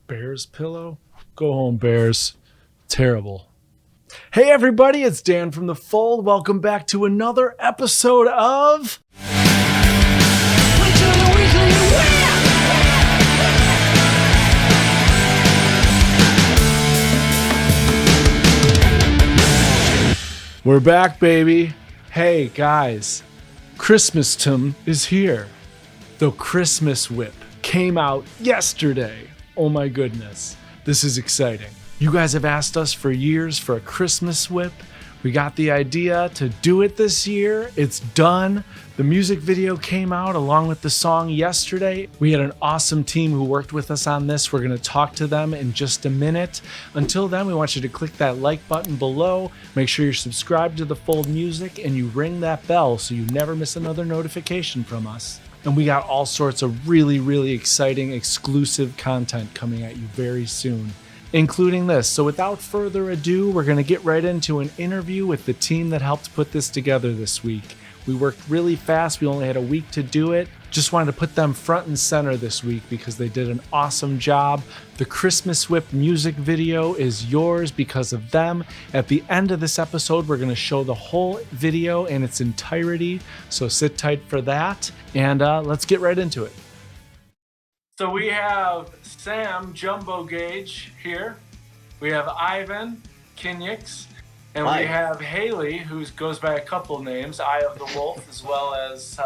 Bears pillow? Go home, Bears. Terrible. Hey everybody, it's Dan from The Fold. Welcome back to another episode of... We're back, baby. Hey guys, Christmastum is here. The Christmas Whip came out yesterday. Oh my goodness, this is exciting. You guys have asked us for years for a Christmas Whip. We got the idea to do it this year. It's done. The music video came out along with the song yesterday. We had an awesome team who worked with us on this. We're going to talk to them in just a minute. Until then, we want you to click that like button below. Make sure you're subscribed to The Fold Music and you ring that bell so you never miss another notification from us. And we got all sorts of really, really exciting exclusive content coming at you very soon, including this. So without further ado, we're going to get right into an interview with the team that helped put this together this week. We worked really fast. We only had a week to do it. Just wanted to put them front and center this week because they did an awesome job. The Christmas Whip music video is yours because of them. At the end of this episode, we're going to show the whole video in its entirety. So sit tight for that. And let's get right into it. So we have Sam Jumbo Gauge here. We have Ivan Kinyix. And we have Haley, who goes by a couple names, Eye of the Wolf, as well as,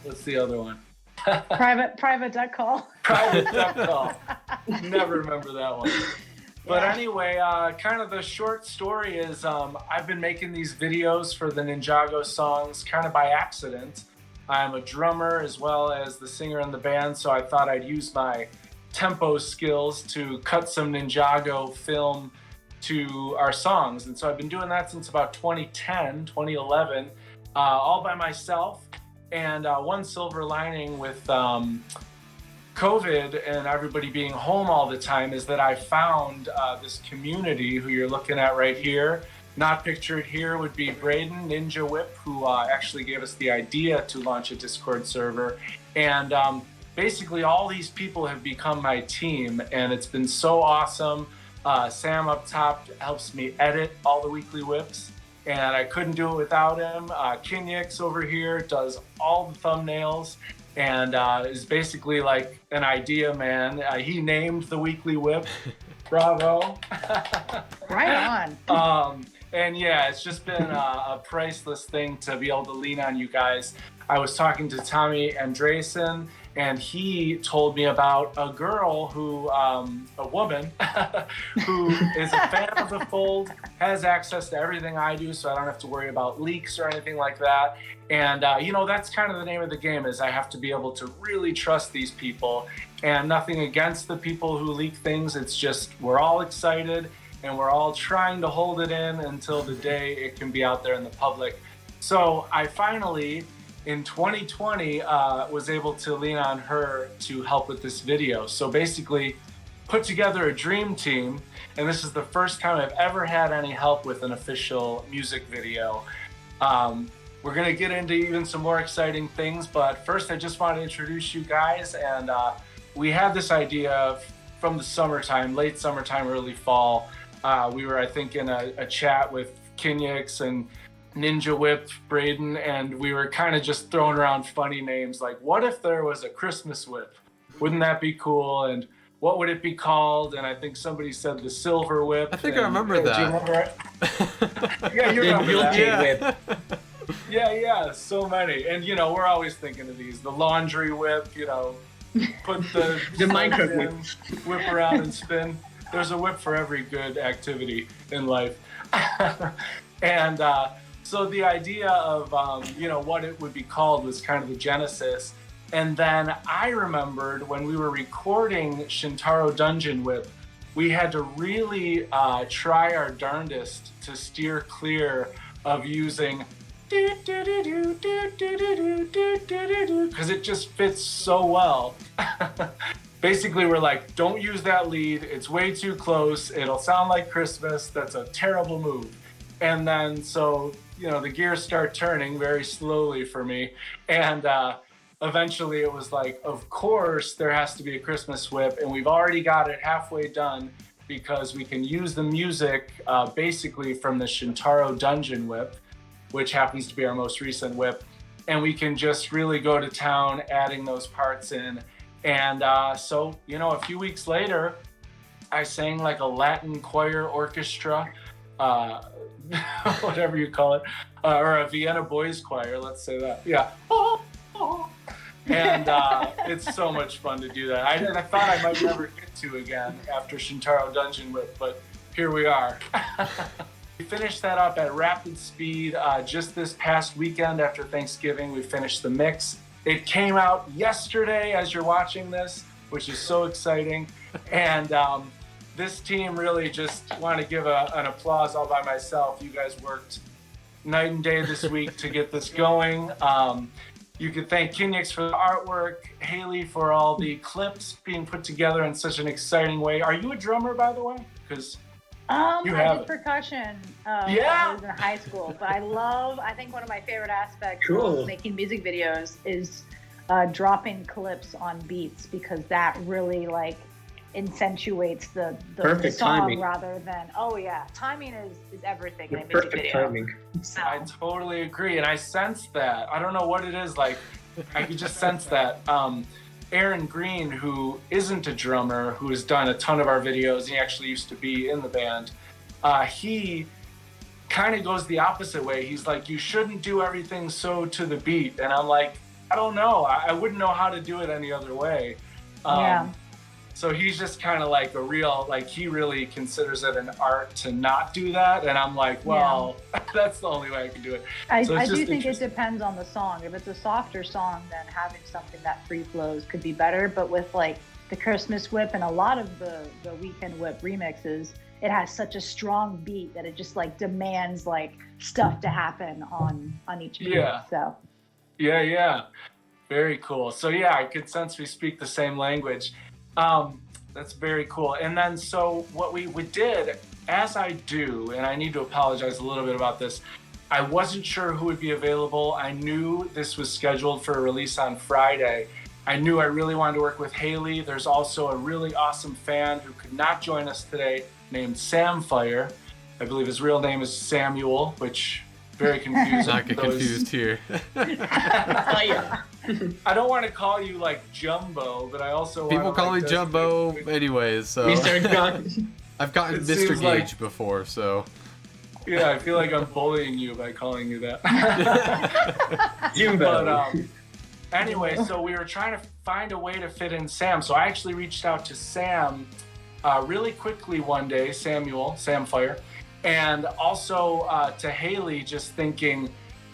what's the other one? Private duck call. Private duck call. Never remember that one. But anyway, kind of the short story is I've been making these videos for the Ninjago songs kind of by accident. I'm a drummer as well as the singer in the band, so I thought I'd use my tempo skills to cut some Ninjago film to our songs. And so I've been doing that since about 2010, 2011, all by myself. And one silver lining with COVID and everybody being home all the time is that I found this community who you're looking at right here. Not pictured here would be Braden, Ninja Whip, who actually gave us the idea to launch a Discord server. And basically all these people have become my team, and it's been so awesome. Sam up top helps me edit all the weekly whips, and I couldn't do it without him. Kinyix over here does all the thumbnails and is basically like an idea man. He named the weekly whip. Bravo. Right on. And yeah, it's just been a priceless thing to be able to lean on you guys. I was talking to Tommy Andresen, and he told me about a girl who, a woman, who is a fan of The Fold, has access to everything I do, so I don't have to worry about leaks or anything like that. And, you know, that's kind of the name of the game, is I have to be able to really trust these people. And nothing against the people who leak things, it's just we're all excited, and we're all trying to hold it in until the day it can be out there in the public. So I finally, in 2020, was able to lean on her to help with this video. So basically put together a dream team, and this is the first time I've ever had any help with an official music video. We're gonna get into even some more exciting things, but first I just want to introduce you guys. And we had this idea from the summertime, late summertime, early fall. We were, I think, in a chat with Kinyix and Ninja Whip, Braden, and we were kind of just throwing around funny names like, what if there was a Christmas Whip? Wouldn't that be cool? And what would it be called? And I think somebody said the Silver Whip. I think I remember that. Do you remember it? Yeah, you remember that. Yeah, so many. And, you know, we're always thinking of these. The Laundry Whip, you know, put the Minecraft Whip. Whip around and spin. There's a whip for every good activity in life. And so the idea of, you know, what it would be called was kind of the genesis. And then I remembered when we were recording Shintaro Dungeon Whip, we had to really try our darndest to steer clear of using because it just fits so well. Basically, we're like, don't use that lead. It's way too close. It'll sound like Christmas. That's a terrible move. And then, so, you know, the gears start turning very slowly for me. And eventually it was like, of course there has to be a Christmas whip, and we've already got it halfway done because we can use the music basically from the Shintaro Dungeon whip, which happens to be our most recent whip, and we can just really go to town adding those parts in. And so, a few weeks later, I sang like a Latin choir orchestra, whatever you call it, or a Vienna boys choir, let's say that. Yeah. And it's so much fun to do that. I thought I might never get to again after Shintaro Dungeon Whip, but here we are. We finished that up at rapid speed just this past weekend after Thanksgiving. We finished the mix. It came out yesterday as you're watching this, which is so exciting. And this team really just want to give an applause all by myself. You guys worked night and day this week to get this going. You can thank Kinix for the artwork, Haley for all the clips being put together in such an exciting way. Are you a drummer, by the way? Because I did percussion when I was in high school, but I think one of my favorite aspects of making music videos is dropping clips on beats, because that really accentuates the song timing. Rather than timing is everything in a music video. Timing. So. I totally agree, and I sense that. I don't know what it is, I could just sense that. Aaron Green, who isn't a drummer, who has done a ton of our videos, he actually used to be in the band, he kind of goes the opposite way. He's like, you shouldn't do everything so to the beat, and I'm like, I don't know, I wouldn't know how to do it any other way. So he's just kind of like a real, he really considers it an art to not do that. And I'm like, well, that's the only way I can do it. I do think it depends on the song. If it's a softer song, then having something that free flows could be better. But with the Christmas whip and a lot of the Weekend Whip remixes, it has such a strong beat that it just demands stuff to happen on each beat. Yeah. So. Yeah. Very cool. So I could sense we speak the same language. That's very cool. And then so what we did, as I do, and I need to apologize a little bit about this, I wasn't sure who would be available. I knew this was scheduled for a release on Friday. I knew I really wanted to work with Haley. There's also a really awesome fan who could not join us today named Samfire. I believe his real name is Samuel, which very confusing. Not get confused here. I don't want to call you Jumbo, but I also people call me Jumbo anyways. So I've gotten Mr. Gage before, so yeah, I feel like I'm bullying you by calling you that. Jumbo. But anyway, so we were trying to find a way to fit in Sam. So I actually reached out to Sam really quickly one day, Samfire, and also to Haley, just thinking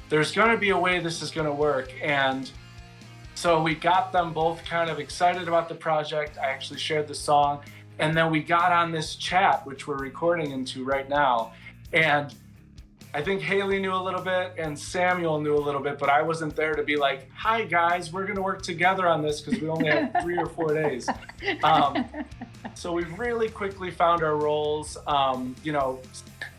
there's going to be a way this is going to work. And so we got them both kind of excited about the project. I actually shared the song, and then we got on this chat, which we're recording into right now. And I think Haley knew a little bit and Samuel knew a little bit, but I wasn't there to be like, hi guys, we're going to work together on this because we only have 3 or 4 days. So we really quickly found our roles.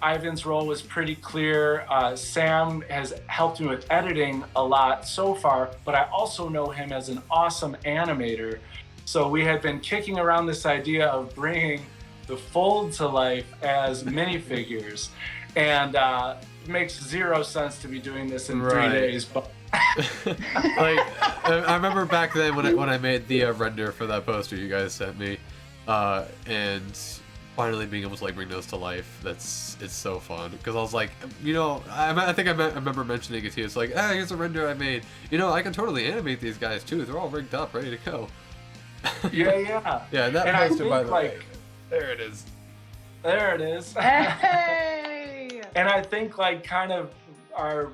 Ivan's role was pretty clear. Sam has helped me with editing a lot so far, but I also know him as an awesome animator. So we had been kicking around this idea of bringing the Fold to life as minifigures. And it makes 0 sense to be doing this in 3 days. But I remember back then when I made the render for that poster you guys sent me, and finally being able to bring those to life. It's so fun because I was like, I think I remember mentioning it to you. It's like, here's a render I made. I can totally animate these guys too. They're all rigged up, ready to go. Yeah. Yeah, that and poster, I think, by the way. There it is. There it is. Hey! And I think kind of our,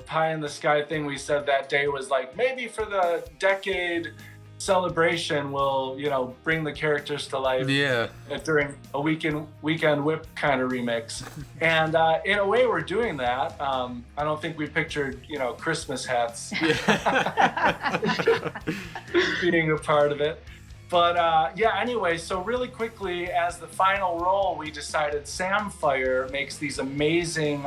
pie in the sky thing we said that day was maybe for the decade celebration we'll, bring the characters to life. Yeah. During a weekend whip kind of remix. And in a way we're doing that. I don't think we pictured, Christmas hats being a part of it. But anyway, so really quickly, as the final role, we decided Samfire makes these amazing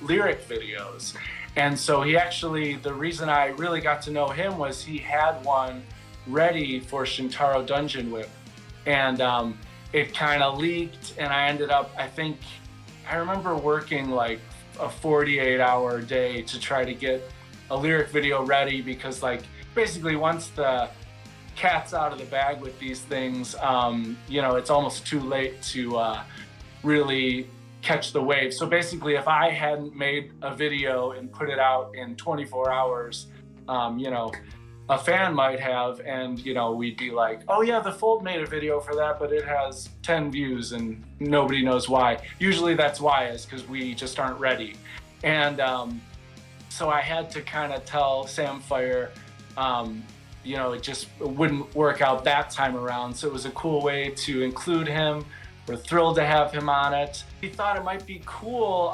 lyric videos. And so he actually, the reason I really got to know him was he had one ready for Shintaro Dungeon Whip. And it kind of leaked, and I ended up, I remember working like a 48-hour day to try to get a lyric video ready, because like basically once the cat's out of the bag with these things, it's almost too late to really catch the wave. So basically, if I hadn't made a video and put it out in 24 hours, a fan might have, and we'd be like, oh yeah, The Fold made a video for that, but it has 10 views and nobody knows why. Usually that's why, is because we just aren't ready. And so I had to kind of tell Samfire, it just wouldn't work out that time around. So it was a cool way to include him. We're thrilled to have him on it. We thought it might be cool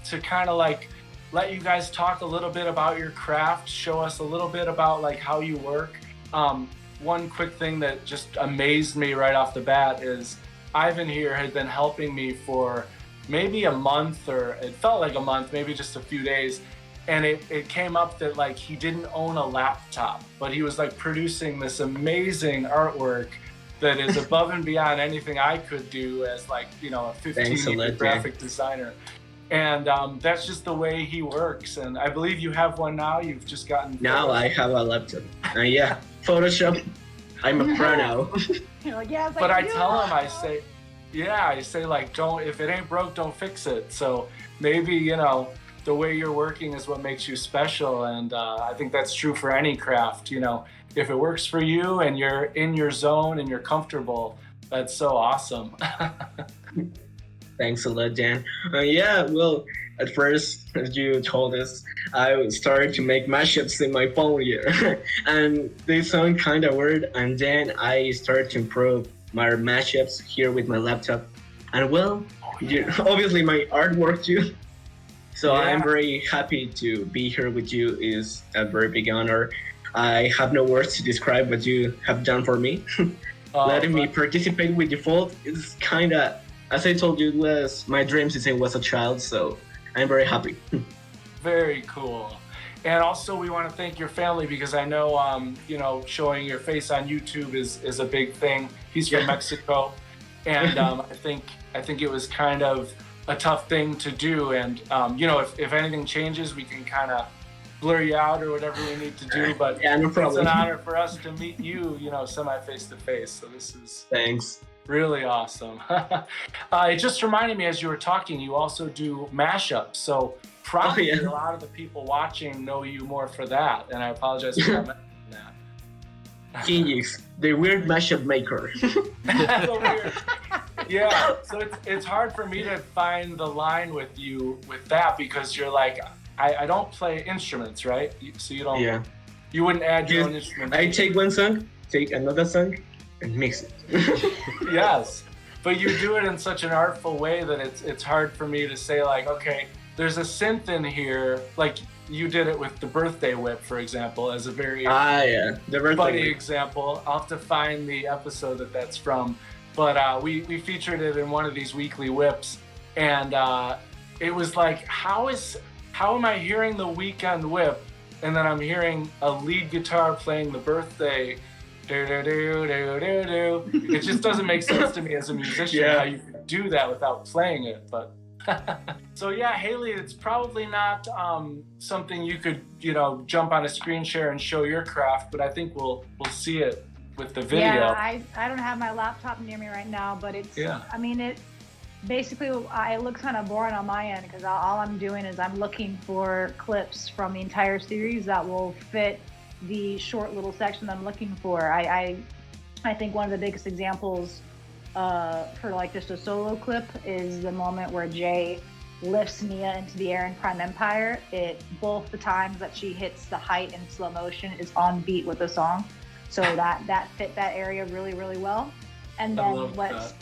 to kind of like let you guys talk a little bit about your craft, show us a little bit about like how you work. One quick thing that just amazed me right off the bat is Ivan here had been helping me for maybe a month, or it felt like a month, maybe just a few days. And it came up that like he didn't own a laptop, but he was like producing this amazing artwork that is above and beyond anything I could do as like, a 15-year graphic designer. And that's just the way he works. And I believe you have one now. You've just gotten. Now I have a laptop. Yeah, Photoshop. I'm a pro now. You're like, yeah, but I tell him, I say like, don't, if it ain't broke, don't fix it. So maybe, the way you're working is what makes you special. And I think that's true for any craft. If it works for you and you're in your zone and you're comfortable, that's so awesome. Thanks a lot, Dan. Well, at first, as you told us, I started to make mashups in my phone here. And they sound kind of weird. And then I started to improve my mashups here with my laptop. And well, obviously my artwork too. So yeah. I'm very happy to be here with you. It's a very big honor. I have no words to describe what you have done for me. Letting me participate with the Fold is kind of, as I told you, it was my dream since I was a child, so I'm very happy. Very cool. And also we want to thank your family, because I know, showing your face on YouTube is a big thing. He's from Mexico. And I think it was kind of a tough thing to do. And, if anything changes, we can kind of blur you out or whatever we need to do, but yeah, no problem. It's an honor for us to meet you, semi face to face. So this is thanks. Really awesome. It just reminded me, as you were talking, you also do mashups. So probably a lot of the people watching know you more for that. And I apologize for not mentioning that. Genius, the weird mashup maker. Yeah, so it's hard for me to find the line with you with that, because you're like, I don't play instruments, right? So you don't. Yeah. You wouldn't add your own instrument. I take one song, take another song, and mix it. Yes, but you do it in such an artful way that it's hard for me to say like, okay, there's a synth in here, like you did it with the Birthday Whip, for example, as a very the funny example. I'll have to find the episode that's from, but we featured it in one of these weekly whips, and it was like, how am I hearing the Weekend Whip, and then I'm hearing a lead guitar playing the Birthday. It just doesn't make sense to me as a musician how you could do that without playing it. But so yeah, Haley, it's probably not something you could jump on a screen share and show your craft, but I think we'll see it with the video. Yeah, I don't have my laptop near me right now, but it's basically, it looks kind of boring on my end, because all I'm doing is I'm looking for clips from the entire series that will fit the short little section I'm looking for. I think one of the biggest examples for like just a solo clip is the moment where Jay lifts Nia into the air in Prime Empire. Both the times that she hits the height in slow motion is on beat with the song. So that fit that area really, really well. And then what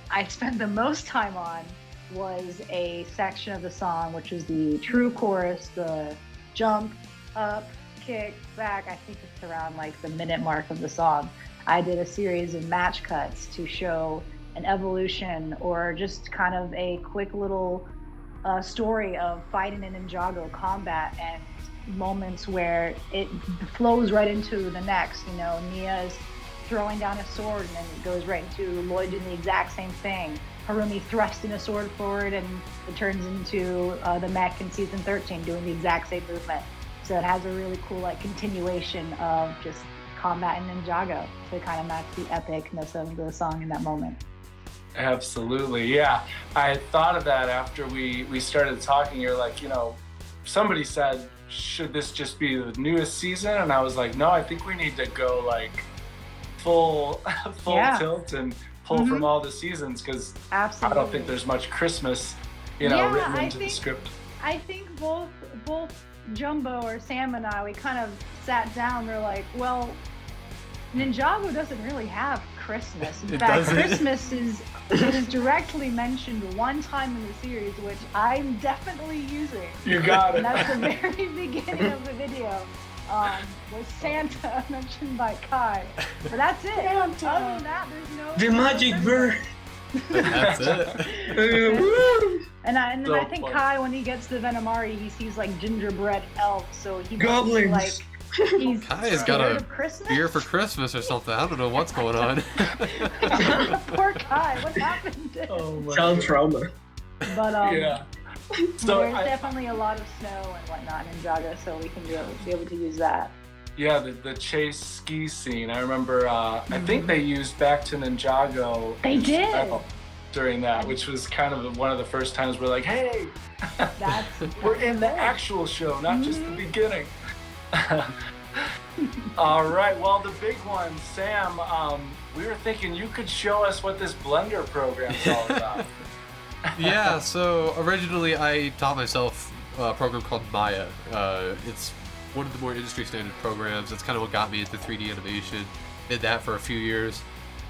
I spent the most time on was a section of the song, which is the true chorus, the jump, up, kick, back. I think it's around like the minute mark of the song. I did a series of match cuts to show an evolution, or just kind of a quick little story of fighting in Ninjago combat and moments where it flows right into the next. You know, Nia's throwing down a sword and then it goes right into Lloyd doing the exact same thing. Harumi thrusting a sword forward and it turns into the mech in season 13 doing the exact same movement. So it has a really cool like continuation of just combat in Ninjago to kind of match the epicness of the song in that moment. Absolutely, yeah. I thought of that after we started talking. You're like, you know, somebody said, should this just be the newest season? And I was like, no, I think we need to go like full tilt and pull from all the seasons, because I don't think there's much Christmas, you know, written into the script. I think both Jumbo or Sam and I, we kind of sat down. We're like, well, Ninjago doesn't really have Christmas. In fact, Christmas is directly mentioned one time in the series, which I'm definitely using. You got it. And that's the very beginning of the video. Was Santa mentioned by Kai. But that's it. Santa. Other than that, there's no... The magic bird. That's it. And then I think Kai, when he gets to Venomari, he sees like gingerbread elves, so he goblins. Like he's Kai has got a beer for Christmas or something. I don't know what's going on. Poor Kai, what happened? Child trauma. But yeah. So there's definitely a lot of snow and whatnot in Ninjago, so we can be able to use that. Yeah, the chase ski scene. I remember. I think they used Back to Ninjago. They did during that, which was kind of one of the first times we're like, hey, we're in the actual show, not just the beginning. All right. Well, the big one, Sam. We were thinking you could show us what this Blender program is all about. Yeah. So originally, I taught myself a program called Maya. It's one of the more industry standard programs. That's kind of what got me into 3D animation. Did that for a few years,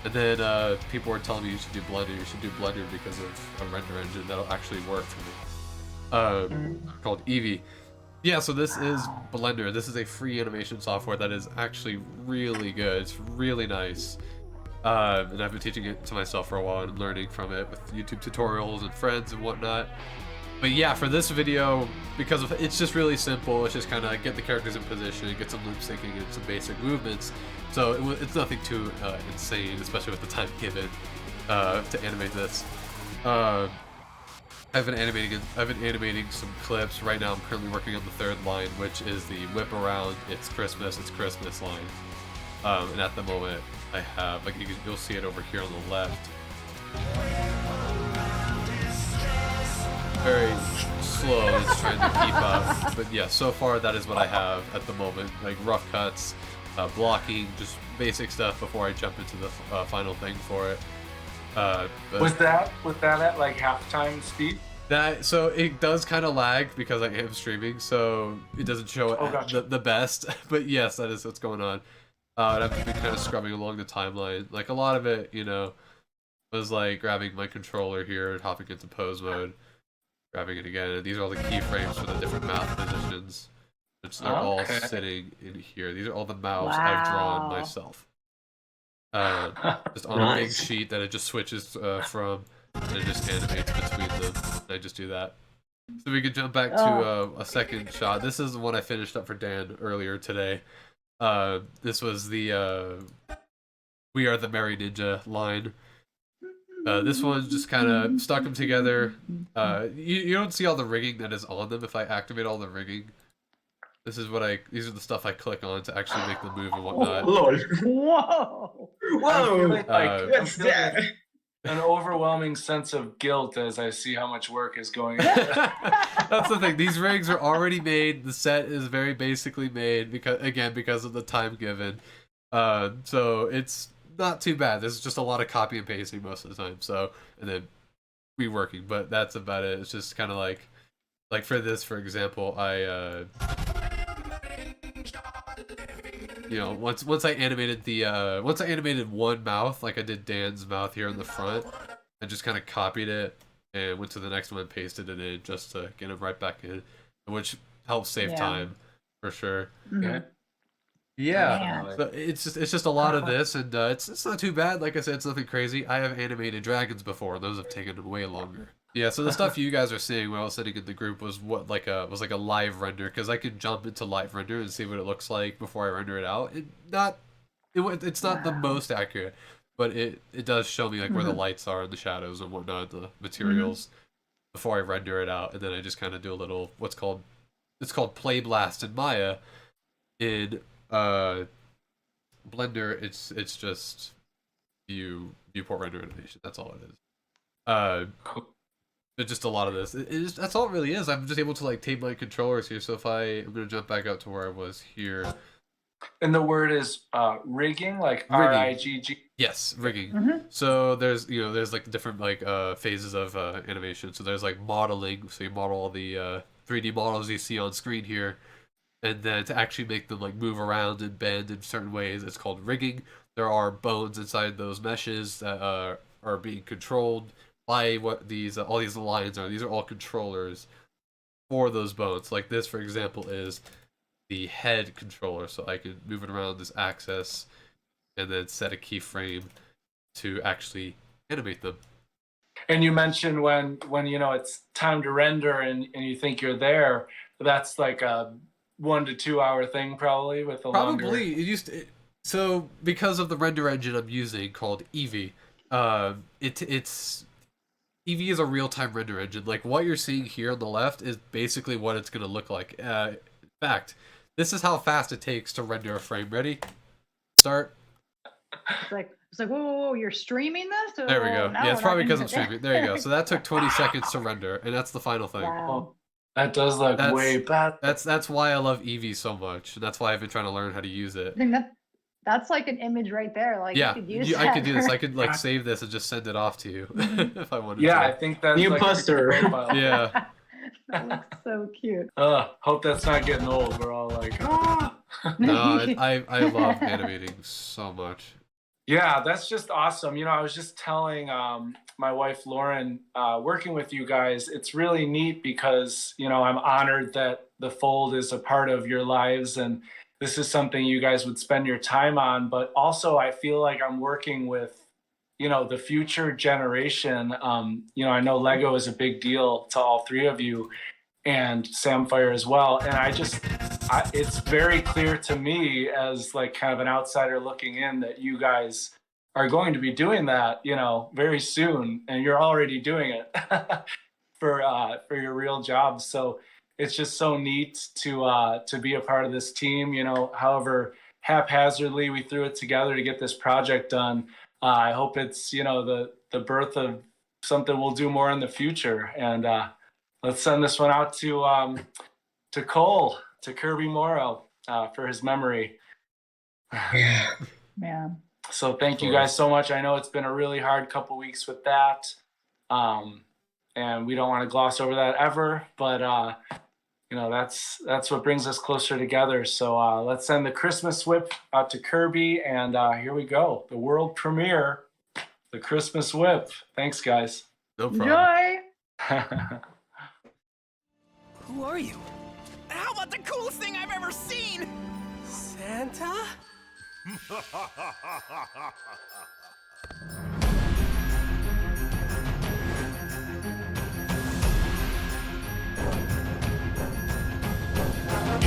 and then people were telling me you should do Blender. You should do Blender because of a render engine that'll actually work for me. Called Eevee. Yeah, so this is Blender. This is a free animation software that is actually really good. It's really nice. And I've been teaching it to myself for a while and learning from it with YouTube tutorials and friends and whatnot. But yeah, for this video, because it's just really simple, it's just kind of get the characters in position, get some lip syncing and some basic movements. So it's nothing too insane, especially with the time given to animate this. I've been animating some clips. Right now I'm currently working on the third line, which is the whip around it's Christmas line. And at the moment I have, like, you'll see it over here on the left. Very slow, it's trying to keep up. But yeah, so far that is what I have at the moment. Like rough cuts, blocking, just basic stuff before I jump into the final thing for it. Was that at like halftime speed? So it does kind of lag because I am streaming, so it doesn't show the best. But yes, that is what's going on. I'd have to be kind of scrubbing along the timeline. Like a lot of it, you know, was like grabbing my controller here and hopping into pose mode, grabbing it again. And these are all the keyframes for the different mouth positions, which they're all sitting in here. These are all the mouths I've drawn myself. Just on a big sheet that it just switches from, and it just animates between them. And I just do that. So we can jump back to a second shot. This is the one I finished up for Dan earlier today. This was the We Are the Merry Ninja line. This one just kind of stuck them together. You don't see all the rigging that is on them if I activate all the rigging. These are the stuff I click on to actually make them move and whatnot. Whoa! What's that? An overwhelming sense of guilt as I see how much work is going into it. That's the thing. These rigs are already made. The set is very basically made because of the time given. So it's not too bad. There's just a lot of copy and pasting most of the time. So, and then reworking, but that's about it. It's just kind of like for this, for example, I you know, once I animated one mouth, like I did Dan's mouth here in the front, I just kind of copied it and went to the next one and pasted it in just to get it right back in, which helps save time for sure. Mm-hmm. Yeah, so it's just a lot of this, and it's not too bad. Like I said, it's nothing crazy. I have animated dragons before, and those have taken way longer. Yeah, so the stuff you guys are seeing while I was sitting in the group was like a live render, because I can jump into live render and see what it looks like before I render it out. It's not the most accurate, but it does show me like where the lights are and the shadows and whatnot, the materials before I render it out, and then I just kind of do a little it's called Play Blast in Maya. In Blender, it's just viewport render animation. That's all it is. It's just a lot of this. That's all it really is. I'm just able to like tape my controllers here. So I'm gonna jump back out to where I was here. And the word is rigging, like R-I-G-G. Yes, rigging. So there's like different like phases of animation. So there's like modeling. So you model all the 3D models you see on screen here. And then to actually make them like move around and bend in certain ways, it's called rigging. There are bones inside those meshes that are being controlled by what all these lines are. These are all controllers for those bones. Like this, for example, is the head controller, so I can move it around this axis and then set a keyframe to actually animate them. And you mentioned when it's time to render and you think you're there, that's like a 1 to 2 hour thing probably with the longer. So because of the render engine I'm using called Eevee, it's Eevee is a real-time render engine. Like what you're seeing here on the left is basically what it's going to look like. In fact, this is how fast it takes to render a frame. Ready? Start. It's like whoa, you're streaming this? There we go. Yeah, it's probably because I'm streaming. There you go. So that took 20 seconds to render, and that's the final thing. Wow. That does look way bad. That's why I love Eevee so much. That's why I've been trying to learn how to use it. I think that's like an image right there. Like yeah, you could use that. I could do this. I could like save this and just send it off to you if I wanted to. Yeah, I think that's new like poster. Yeah. That looks so cute. Hope that's not getting old. We're all like, No, I love animating so much. Yeah, that's just awesome. I was just telling my wife Lauren, working with you guys, it's really neat because I'm honored that the Fold is a part of your lives and this is something you guys would spend your time on. But also, I feel like I'm working with the future generation. I know Lego is a big deal to all three of you, and Samfire as well. And it's very clear to me as like kind of an outsider looking in that you guys are going to be doing that, very soon, and you're already doing it for your real jobs. So it's just so neat to be a part of this team. However haphazardly we threw it together to get this project done. I hope it's the birth of something we'll do more in the future. And let's send this one out to Cole, to Kirby Morrow, for his memory. Yeah. Man. So thank you guys so much. I know it's been a really hard couple weeks with that, and we don't want to gloss over that ever. But that's what brings us closer together. So let's send the Christmas whip out to Kirby, and here we go. The world premiere, the Christmas whip. Thanks, guys. No problem. Enjoy. Who are you? How about the coolest thing I've ever seen? Santa?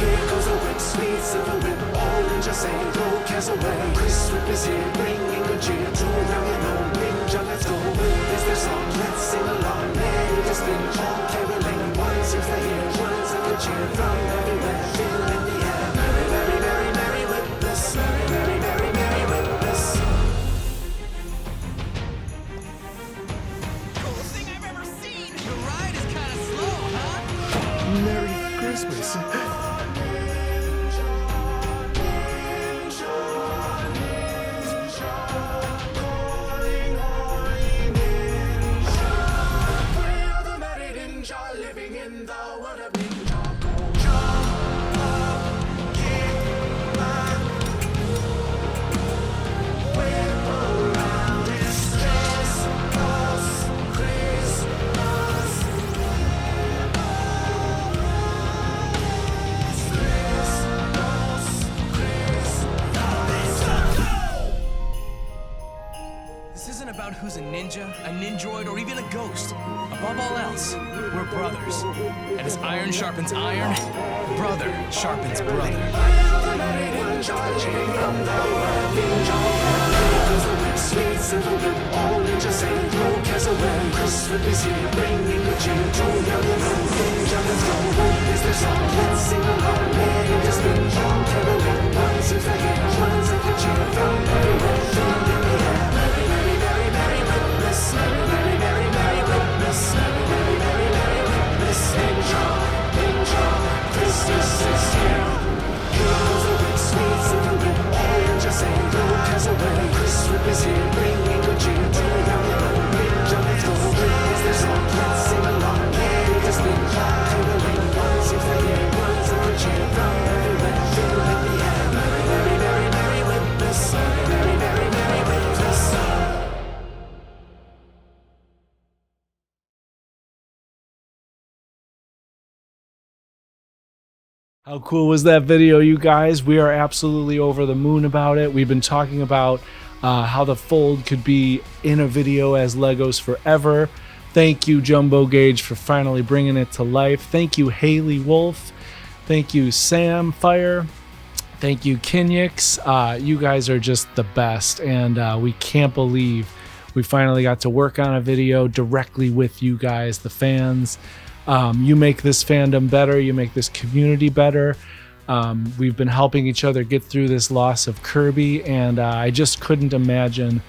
Here goes a whip, sweet silver whip, all ninja say, go cares away. Chris Whip is here, bringing good cheer to now you know, Ninja, let's go. Is their song, let's sing along, let it spin, all caroling. One seems to hear, one's a good cheer from everywhere, feel in the air. Merry, merry, merry, merry Whipmas, merry, merry, merry, merry Whipmas. Coolest thing I've ever seen! Your ride is kind of slow, huh? Merry Christmas. Living in the world of Ninjago. Jump up, kick back, whip around. It's Christmas, Christmas. This isn't about who's a ninja, a ninjoid, or even a ghost. Above all else, we're brothers. And as iron sharpens iron, brother sharpens brother. Sweets of the whip, all ninjas say throw cares away. Chris Whip is here, bringing the cheer. Two young and old ninja, let's go. Whip is their song, let's sing along. Ninjas spin, all caroling. One seems to hear, one seems to cheer. From everywhere, through in the air. Merry, merry, merry, merry Whipmas. Merry, merry, merry, merry Whipmas. Merry, merry, merry, merry Whipmas. Ninja, ninja, Christmas is here. Heroes of whip, sweets of the whip, all ninjas say throw cares away. Chris Whip is here, bringing the cheer. Two young and old ninja, let's go. Whip is their song, let's sing along. Ninjas spin, all caroling. One seems to hear, one seems to cheer. From everywhere, through in the air. Merry, merry, merry, merry Whipmas. Merry, merry, merry, merry Whipmas. How cool was that video, you guys? We are absolutely over the moon about it. We've been talking about how the fold could be in a video as Legos forever. Thank you, Jumbo Gauge, for finally bringing it to life. Thank you, Haley Wolf. Thank you, Sam Fire. Thank you, Kinyx. You guys are just the best, and we can't believe we finally got to work on a video directly with you guys, the fans. You make this fandom better. You make this community better. We've been helping each other get through this loss of Kirby, and I just couldn't imagine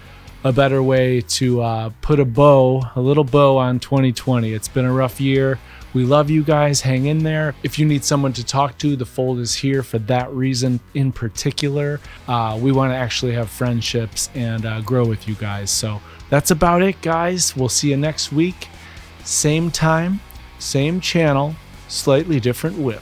a better way to put a little bow on 2020. It's been a rough year. We love you guys. Hang in there. If you need someone to talk to, the fold is here for that reason in particular. We want to actually have friendships and grow with you guys. So that's about it, guys. We'll see you next week. Same time, same channel, slightly different whip.